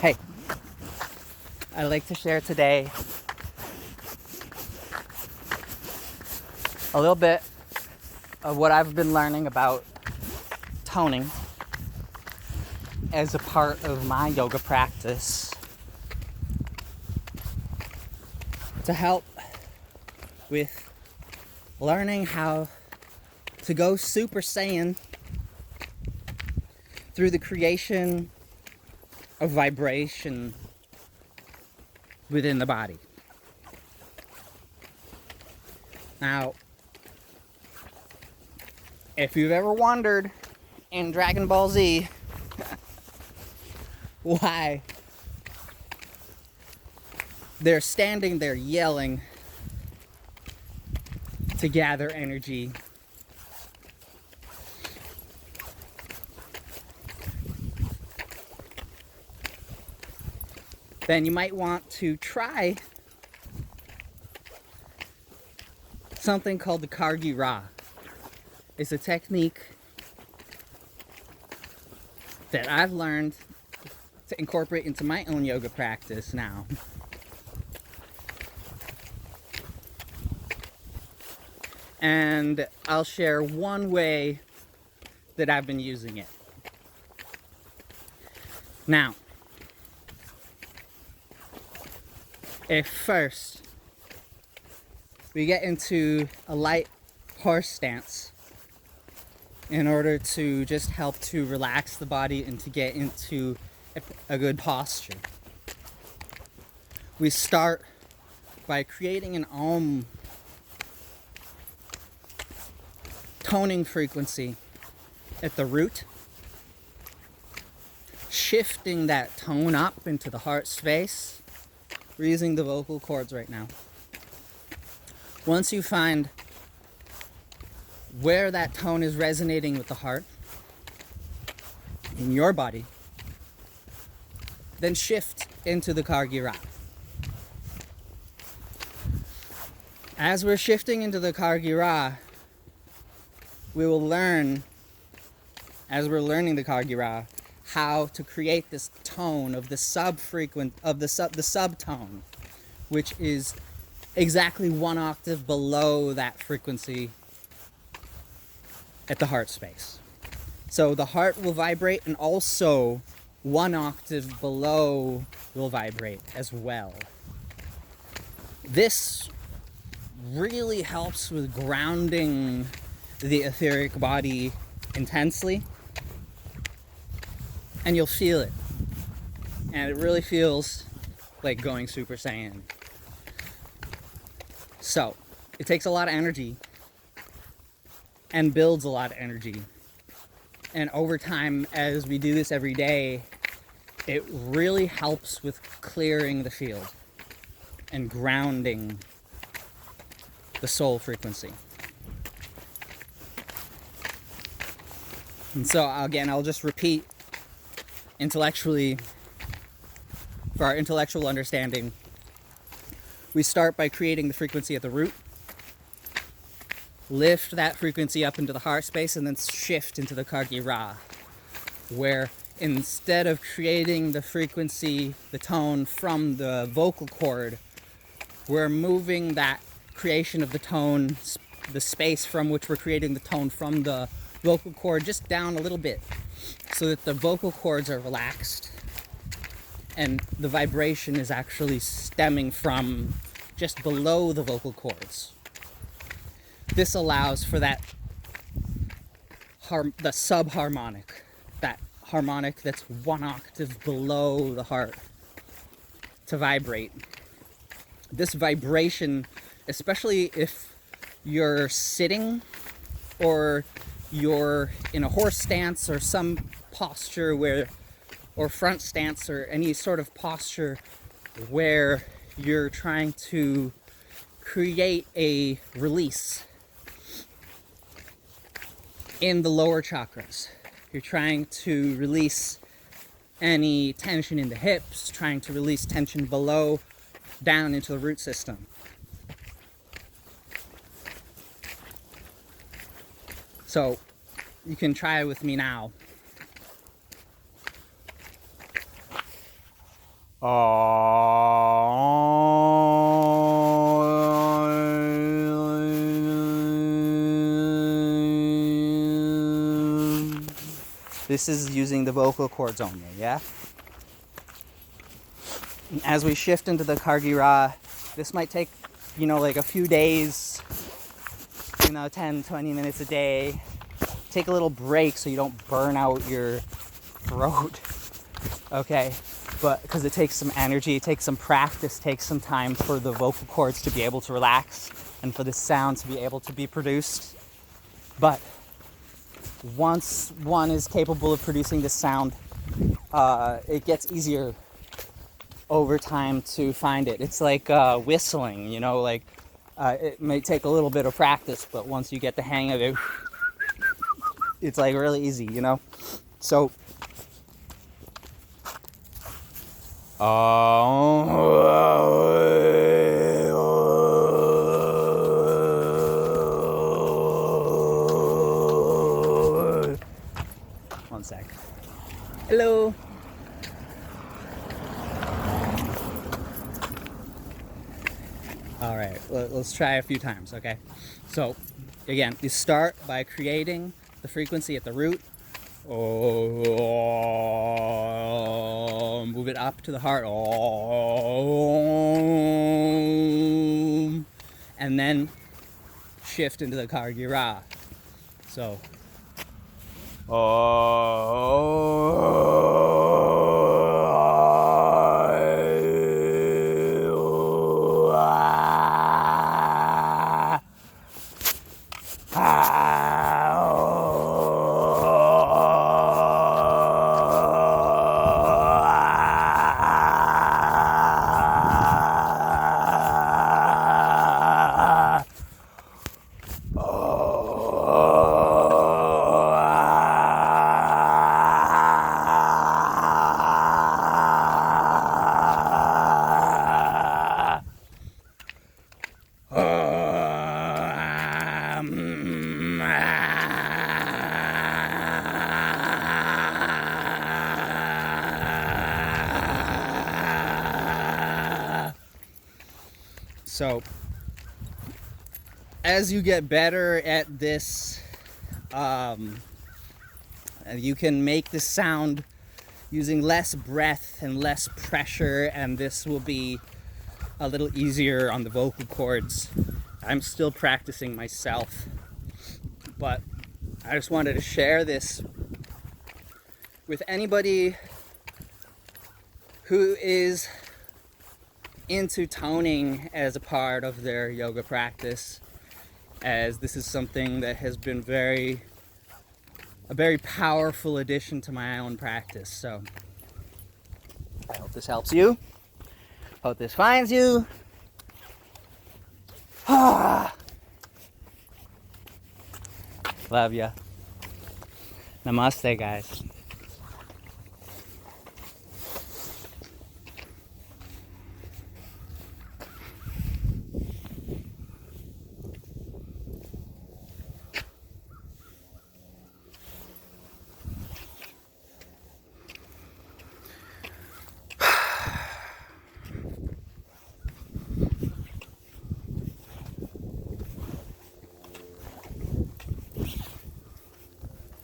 Hey, I'd like to share today a little bit of what I've been learning about toning as a part of my yoga practice to help with learning how to go Super Saiyan through the creation of vibration within the body. Now, if you've ever wondered in Dragon Ball Z why they're standing there yelling to gather energy, then you might want to try something called the Kargyraa. It's a technique that I've learned to incorporate into my own yoga practice now. And I'll share one way that I've been using it. Now, if first we get into a light horse stance in order to just help to relax the body and to get into a good posture. We start by creating an Om toning frequency at the root, shifting that tone up into the heart space. We're using the vocal cords right now. Once you find where that tone is resonating with the heart in your body, then shift into the Kargyraa. As we're shifting into the Kargyraa, we will learn, as we're learning the Kargyraa, how to create this tone of the subtone, which is exactly one octave below that frequency at the heart space. So the heart will vibrate, and also one octave below will vibrate as well. This really helps with grounding the etheric body intensely, and you'll feel it. And it really feels like going Super Saiyan. So, it takes a lot of energy and builds a lot of energy. And over time, as we do this every day, it really helps with clearing the field and grounding the soul frequency. And so, again, I'll just repeat intellectually, for our intellectual understanding, we start by creating the frequency at the root, lift that frequency up into the heart space, and then shift into the Kargyraa, where instead of creating the frequency, the tone from the vocal cord, we're moving that creation of the tone, the space from which we're creating the tone from the vocal cord, just down a little bit, so that the vocal cords are relaxed and the vibration is actually stemming from just below the vocal cords. This allows for that the subharmonic, that harmonic that's one octave below the heart, to vibrate. This vibration, especially if you're sitting or you're in a horse stance or some posture where, or front stance, or any sort of posture where you're trying to create a release in the lower chakras. You're trying to release any tension in the hips, trying to release tension below, down into the root system. So you can try it with me now. This is using the vocal cords only, yeah? As we shift into the Kargyraa, this might take, like a few days, 10, 20 minutes a day. Take a little break so you don't burn out your throat, okay? But because it takes some energy, it takes some practice, takes some time for the vocal cords to be able to relax and for the sound to be able to be produced. But once one is capable of producing this sound, it gets easier over time to find it. It's like whistling, it may take a little bit of practice, but once you get the hang of it, it's like really easy, So, one sec. Hello. All right, let's try a few times, okay? So, again, you start by creating the frequency at the root. Move it up to the heart. And then shift into the Kargyraa. So, So, as you get better at this, you can make the sound using less breath and less pressure, and this will be a little easier on the vocal cords. I'm still practicing myself, but I just wanted to share this with anybody who is into toning as a part of their yoga practice, as this is something that has been a very powerful addition to my own practice. So I hope this helps you. Hope this finds you. Love ya. Namaste, guys.